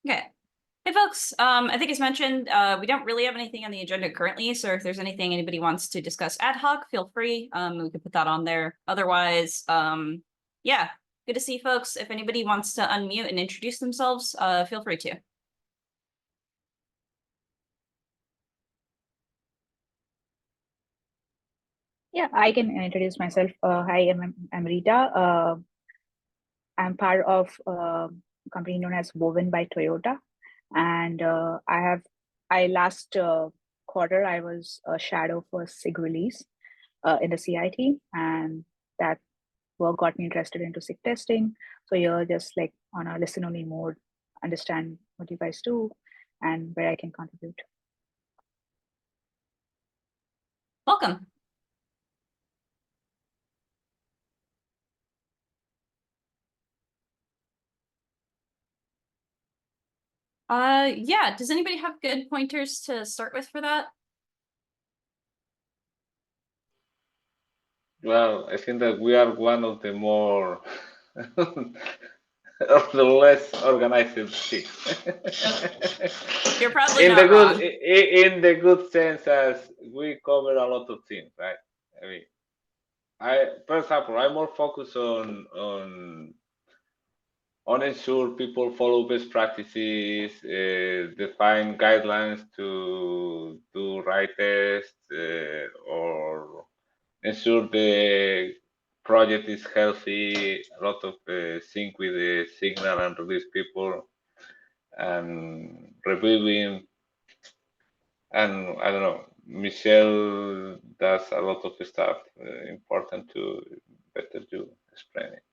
Okay. Hey, folks. I think as mentioned, we don't really have anything on the agenda currently. So if there's anything anybody wants to discuss ad hoc, feel free. We could put that on there. Otherwise, yeah, good to see folks. If anybody wants to unmute and introduce themselves, feel free to. Yeah, I can introduce myself. Hi, I'm Rita. I'm part of a company known as Woven by Toyota, and I last quarter I was a shadow for SIG release in the CIT, and that work got me interested into SIG testing. So you're just like on a listen only mode, understand what you guys do, and where I can contribute. Welcome. Yeah, does anybody have good pointers to start with for that? Well, I think that we are one of the more of the less organized things. You're probably in not the good wrong. in the good sense, as we cover a lot of things, right? I mean, for example, I'm more focused on ensure people follow best practices, define guidelines to do right tests, or ensure the project is healthy, a lot of sync with the signal and release people, and reviewing. And I don't know, Michelle does a lot of stuff important to better you explain it.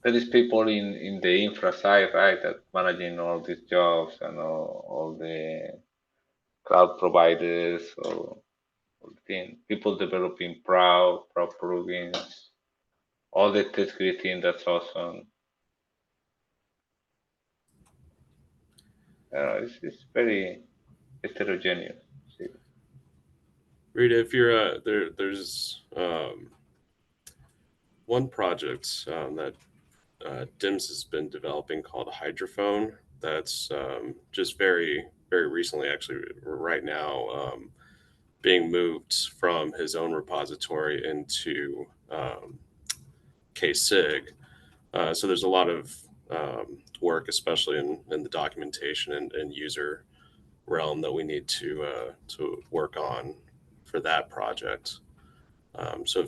There is people in the infra side, right, that managing all these jobs and all the cloud providers or thing. People developing proud plugins, all the test scripting, that's awesome. It's very heterogeneous. Rita, if you're there's one project that DIMS has been developing called Hydrophone. That's just very recently, actually, right now, being moved from his own repository into KSIG. So there's a lot of work, especially in the documentation and user realm, that we need to work on for that project. So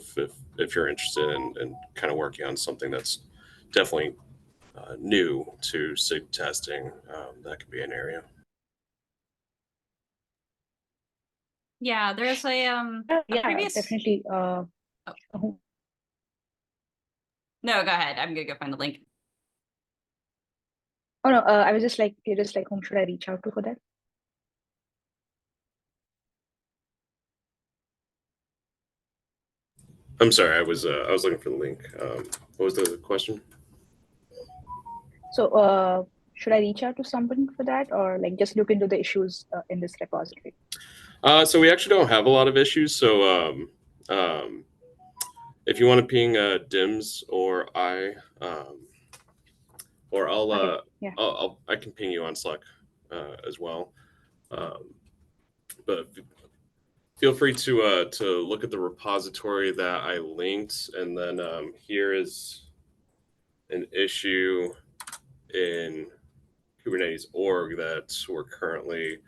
if you're interested in kind of working on something that's definitely new to SIG testing, that could be an area. Yeah, there's a previous. Definitely. No, go ahead. I'm gonna go find the link. Oh no, I was just like, whom should I reach out to for that? I'm sorry, I was looking for the link. What was the question? So should I reach out to someone for that, or like just look into the issues in this repository? So we actually don't have a lot of issues. So if you want to ping DIMS or I, or I'll, Okay, yeah. I can ping you on Slack as well. But feel free to look at the repository that I linked, and then here is an issue in Kubernetes org that we're currently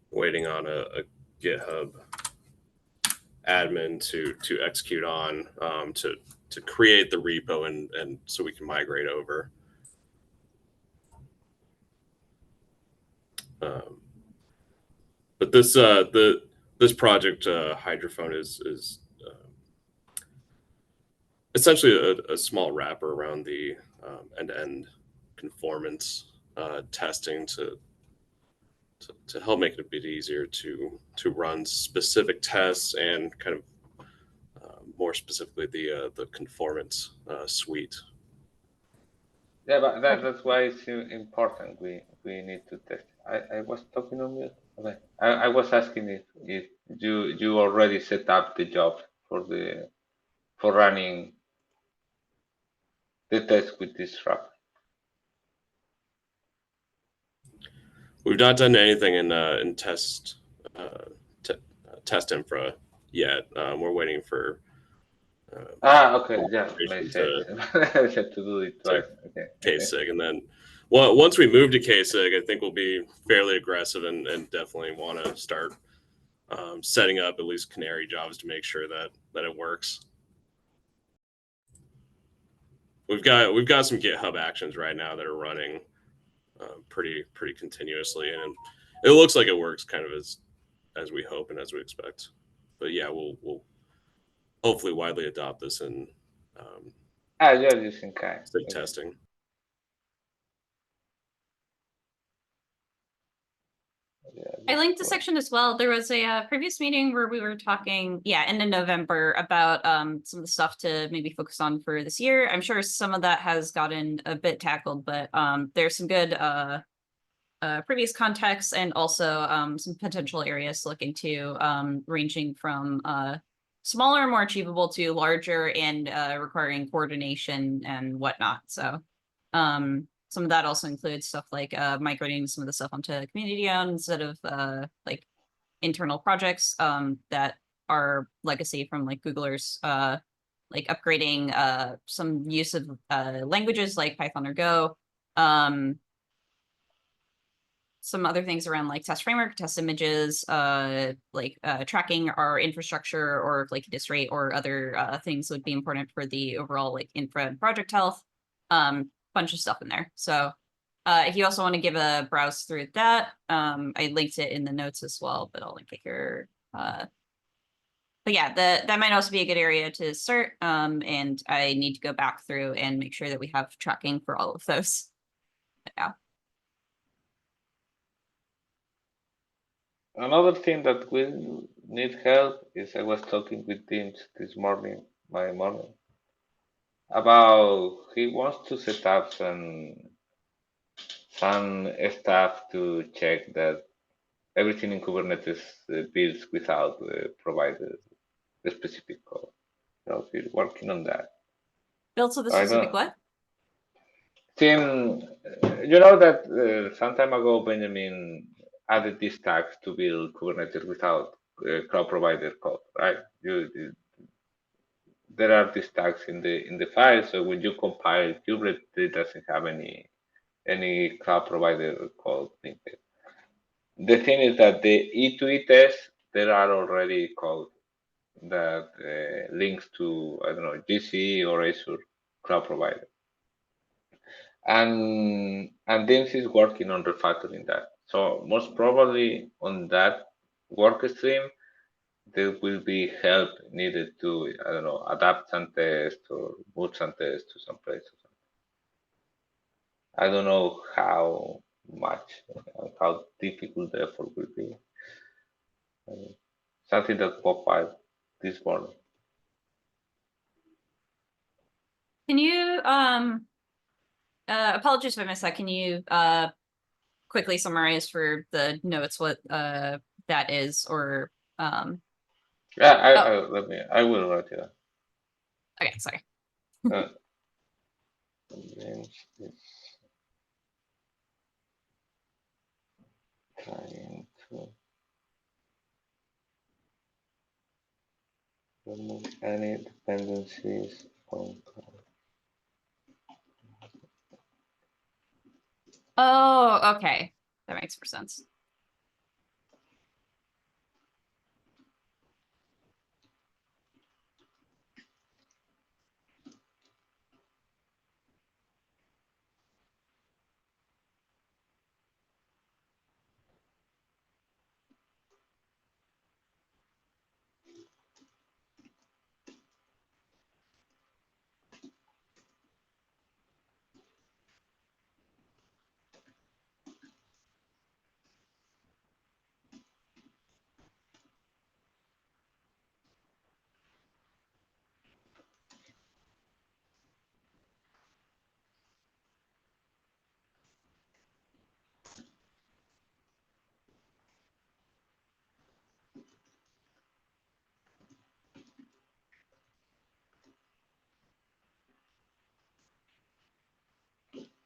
waiting on a GitHub admin to execute on to create the repo and so we can migrate over. But this project Hydrophone is essentially a small wrapper around the end-to-end conformance testing to help make it a bit easier to run specific tests and kind of more specifically the conformance suite. Yeah, but that's why it's important. We need to test. I was talking on mute. Okay. I was asking if you already set up the job for running the test with this wrapper. We've not done anything in test test infra yet. We're waiting for Okay, yeah, makes sense. I had to do it twice. Okay. K-SIG, and then once we move to K-SIG, I think we'll be fairly aggressive and definitely want to start setting up at least canary jobs to make sure that it works. We've got some GitHub actions right now that are running pretty continuously, and it looks like it works kind of as we hope and as we expect. But yeah, we'll hopefully widely adopt this in You're using Kai. SIG testing. I linked the section as well. There was a previous meeting where we were talking, end of November, about some of the stuff to maybe focus on for this year. I'm sure some of that has gotten a bit tackled, but there's some good previous context and also some potential areas to look into, ranging from smaller, more achievable to larger and requiring coordination and whatnot. So some of that also includes stuff like migrating some of the stuff onto community owned instead of like internal projects that are legacy from like Googlers, like upgrading some use of languages like Python or Go. Some other things around like test framework, test images, tracking our infrastructure or like disk rate or other things would be important for the overall like infra and project health. Bunch of stuff in there. So if you also want to give a browse through that, I linked it in the notes as well, but I'll link it here. But yeah, that might also be a good area to start. And I need to go back through and make sure that we have tracking for all of those. But yeah. Another thing that will need help is I was talking with Teams this morning, my morning, about he wants to set up some stuff to check that everything in Kubernetes builds without provided the specific code. So he's working on that. Built with a specific what? Tim, you know that some time ago Benjamin added these tags to build Kubernetes without cloud provider code, right? There are these tags in the file, so when you compile kubelet, it doesn't have any cloud provider code linked. The thing is that the E2E tests, there are already code that links to, I don't know, GCE or Azure cloud provider. And Teams is working on refactoring that. So most probably on that work stream, there will be help needed to, I don't know, adapt some tests or move some tests to some place. I don't know how much, how difficult the effort will be. Something that popped up this morning. Can you apologies if I missed that. Can you quickly summarize for the notes what that is, or Yeah, I will write it down. Okay, sorry. Trying to remove any dependencies on cloud. Oh, okay. That makes more sense.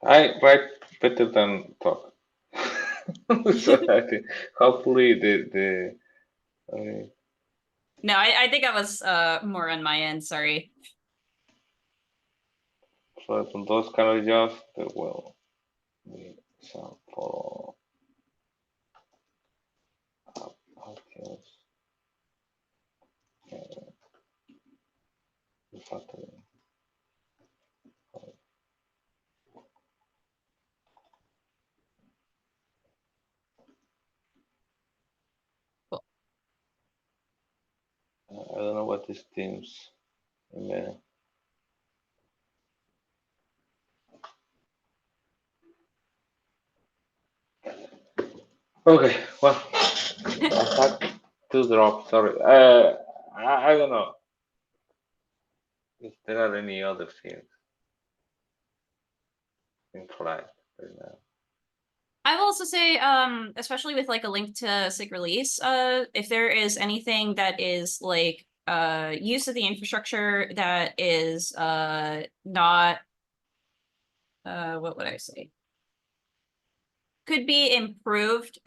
I write better than talk. So I think hopefully the No, I think I was more on my end. Sorry. so from those kind of jobs that will need some follow up. Okay. Refactoring. Cool. I don't know what these teams email. Okay, well, I had to drop. Sorry. I don't know if there are any other things in flight right now. I will also say, especially with like a link to SIG release, if there is anything that is like use of the infrastructure that is not what would I say? Could be improved,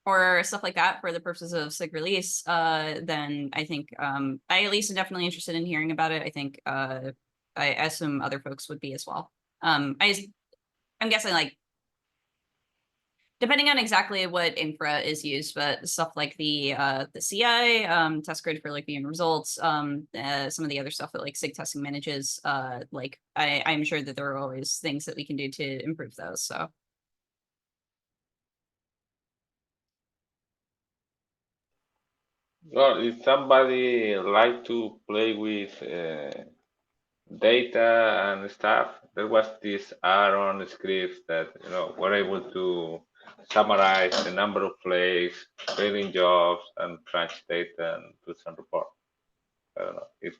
or stuff like that for the purposes of SIG release, then I think I at least am definitely interested in hearing about it. I think I assume other folks would be as well. I'm guessing like depending on exactly what infra is used, but stuff like the CI test grid for like viewing results, some of the other stuff that like SIG testing manages, like I'm sure that there are always things that we can do to improve those. So Well, if somebody like to play with data and stuff, there was this Aaron scripts that were able to summarize the number of plays, failing jobs, and crunch data and do some report. I don't know if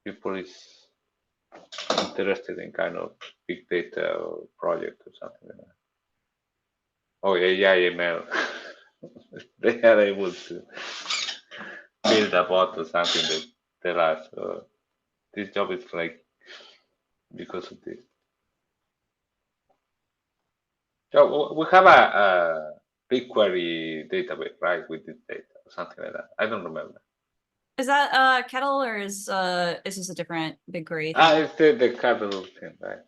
people is interested in kind of big data project or something like that. Oh, AI ML. They are able to build a bot or something that tell us this job is like because of this. So we have a BigQuery database, right, with this data or something like that. I don't remember. is that Kettle or is this a different BigQuery thing? It's the capital thing, right?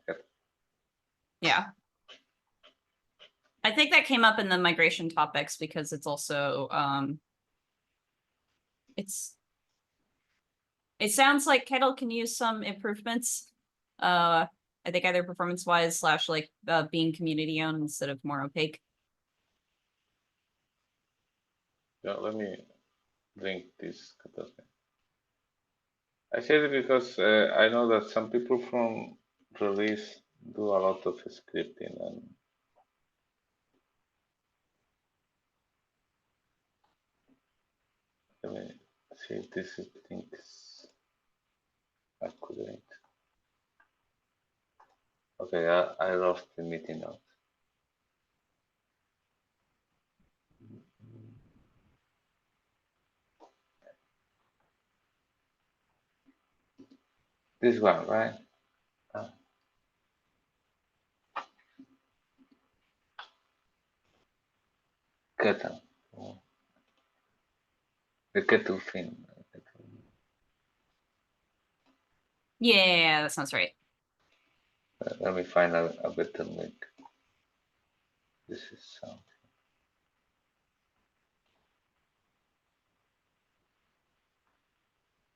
Yeah. I think that came up in the migration topics because it's also it sounds like Kettle can use some improvements. I think either performance wise / like being community owned instead of more opaque. Yeah, let me link this couple of things. I said it because I know that some people from release do a lot of scripting and let me see if this is things accurate. Okay, I lost the meeting notes. This one, right? Kettle. Oh. The kettle thing. Yeah, that sounds right. Let me find a better link. This is something.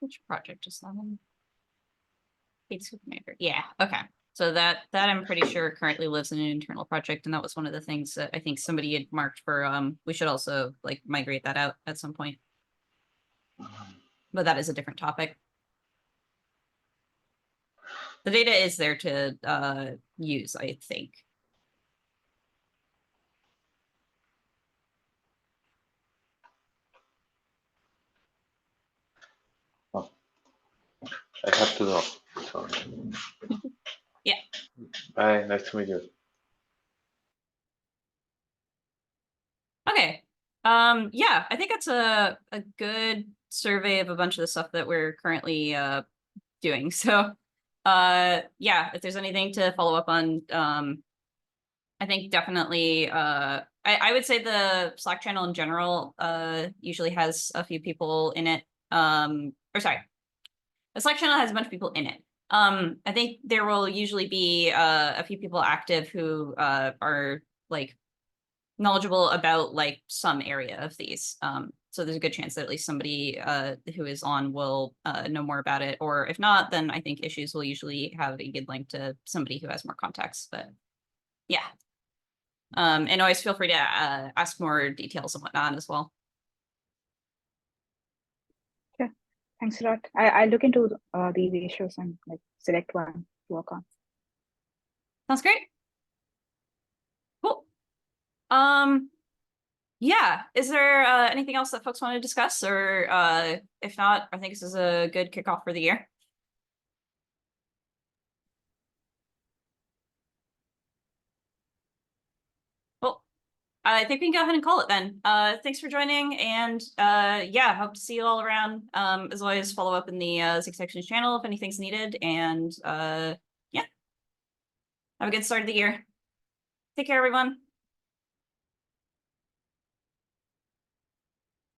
Which project is that in? Yeah, okay. So that I'm pretty sure currently lives in an internal project, and that was one of the things that I think somebody had marked for we should also like migrate that out at some point. But that is a different topic. The data is there to use, I think. Oh. I have to go. Sorry. Yeah. Bye. Nice to meet you. Okay. Yeah, I think that's a good survey of a bunch of the stuff that we're currently doing. So yeah, if there's anything to follow up on, I think definitely, I would say the Slack channel in general, usually has a few people in it. Or sorry, the Slack channel has a bunch of people in it. I think there will usually be a few people active who are like knowledgeable about like some area of these. So there's a good chance that at least somebody who is on will know more about it. Or if not, then I think issues will usually have a good link to somebody who has more context. But yeah. And always feel free to ask more details and whatnot as well. Thanks a lot. I look into these issues and like select one to work on. Sounds great. Cool. Yeah, is there anything else that folks want to discuss? Or if not, I think this is a good kickoff for the year. Well, I think we can go ahead and call it then. Thanks for joining, and yeah, hope to see you all around. As always, follow up in the SIG-Testing channel if anything's needed, and yeah, have a good start of the year. Take care, everyone.